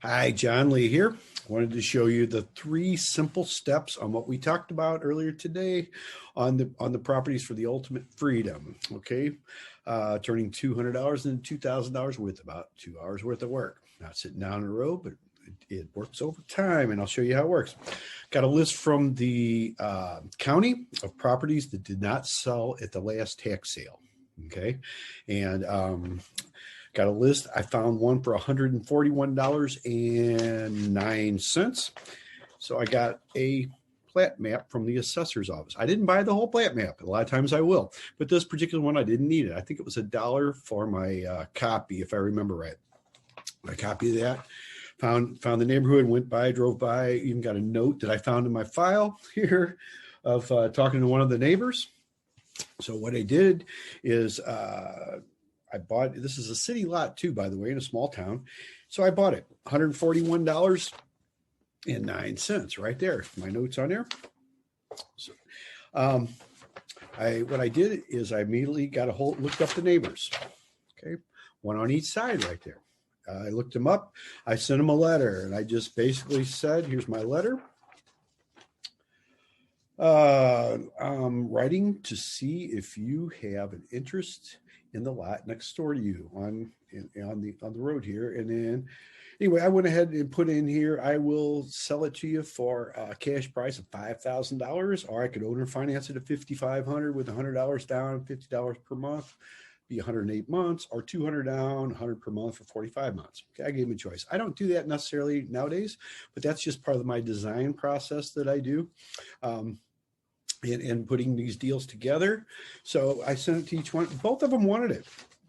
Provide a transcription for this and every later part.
Hi, John Lee here. Wanted to show you the three simple steps on what we talked about earlier today on the properties for the ultimate freedom. Okay, turning $200 into $2,000 with about 2 hours worth of work. Not sitting down in a row, but it works over time, and I'll show you how it works. Got a list from the county of properties that did not sell at the last tax sale. Okay, and got a list. I found one for $141.09. So I got a plat map from the assessor's office. I didn't buy the whole plat map. A lot of times I will, but this particular one, I didn't need it. I think it was $1 for my copy, if I remember right. I copied that, found the neighborhood, went by, drove by, even got a note that I found in my file here of talking to one of the neighbors. So what I did is I bought, this is a city lot too, by the way, in a small town. So I bought it, $141.09 right there. My notes on there. So, what I did is I immediately looked up the neighbors. Okay, one on each side right there. I looked them up. I sent them a letter, and I just basically said, "Here's my letter. I'm writing to see if you have an interest in the lot next door to you on the road here." And then anyway, I went ahead and put in here, I will sell it to you for a cash price of $5,000, or I could owner finance it at $5,500 with $100 down, $50 per month, be 108 months, or 200 down, 100 per month for 45 months. Okay, I gave him a choice. I don't do that necessarily nowadays, but that's just part of my design process that I do. And putting these deals together. So I sent it to each one. Both of them wanted it.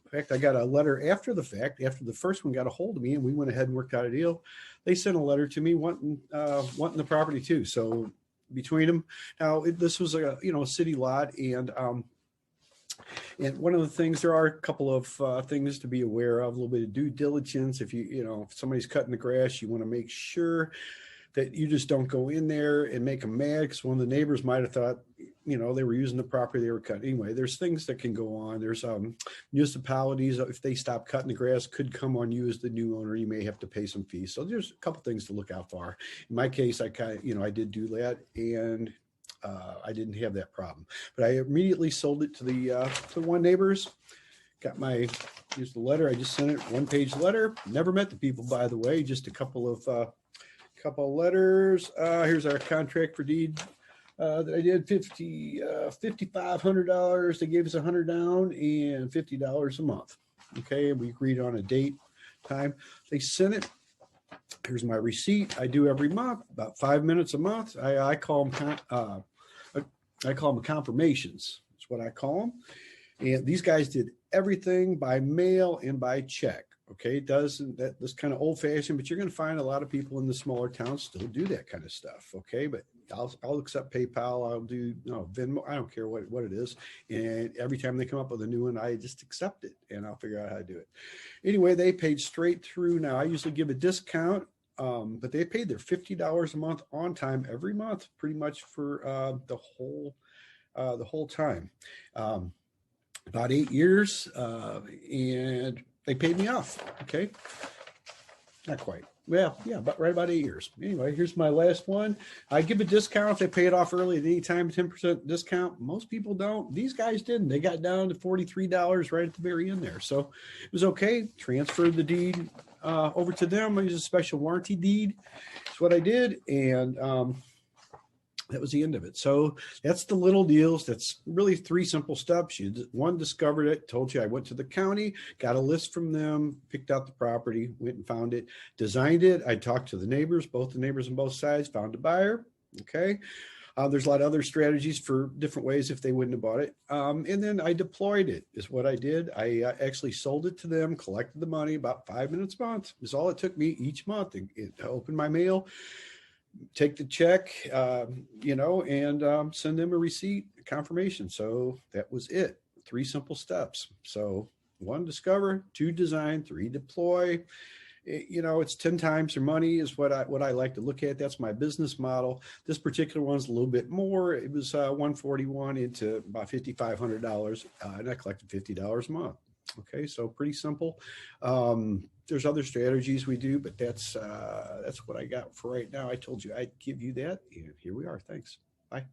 In fact, I got a letter after the fact, after the first one got a hold of me and we went ahead and worked out a deal. They sent a letter to me wanting the property too. So between them, now this was a city lot, and one of the things, there are a couple of things to be aware of, a little bit of due diligence. If if somebody's cutting the grass, you want to make sure that you just don't go in there and make them mad, because one of the neighbors might have thought, they were using the property they were cutting. Anyway, there's things that can go on. There's municipalities, if they stop cutting the grass, could come on you as the new owner. You may have to pay some fees. So there's a couple things to look out for. In my case, I I did do that, and I didn't have that problem. But I immediately sold it to the one neighbors. Got here's the letter. I just sent it, one-page letter. Never met the people, by the way, just a couple of letters. Here's our contract for deed that I did, $5,500. They gave us $100 down and $50 a month. Okay, and we agreed on a date, time. They sent it. Here's my receipt. I do every month, about 5 minutes a month. I call them confirmations. That's what I call them. And these guys did everything by mail and by check. Okay, that's kind of old fashioned, but you're going to find a lot of people in the smaller towns still do that kind of stuff. Okay, but I'll accept PayPal. I'll do Venmo. I don't care what it is. And every time they come up with a new one, I just accept it and I'll figure out how to do it. Anyway, they paid straight through. Now I usually give a discount, but they paid their $50 a month on time every month, pretty much for the whole time. About 8 years, and they paid me off. Okay, not quite. Well, yeah, but right about 8 years. Anyway, here's my last one. I give a discount if they pay it off early at any time, 10% discount. Most people don't. These guys didn't. They got down to $43 right at the very end there. So it was okay. Transferred the deed over to them. I used a special warranty deed. That's what I did. And that was the end of it. So that's the little deals. That's really three simple steps. One, discovered it, told you I went to the county, got a list from them, picked out the property, went and found it, designed it. I talked to the neighbors, both the neighbors on both sides, found a buyer. Okay. There's a lot of other strategies for different ways if they wouldn't have bought it. And then I deployed it is what I did. I actually sold it to them, collected the money, about 5 minutes a month is all it took me each month to open my mail, take the check, and send them a receipt, a confirmation. So that was it. 3 simple steps. So 1, discover; 2, design; 3, deploy. It's 10 times your money is what I like to look at. That's my business model. This particular one's a little bit more. It was 141 into about $5,500, and I collected $50 a month. Okay, so pretty simple. there's other strategies we do, but that's what I got for right now. I told you I'd give you that, and here we are. Thanks. Bye.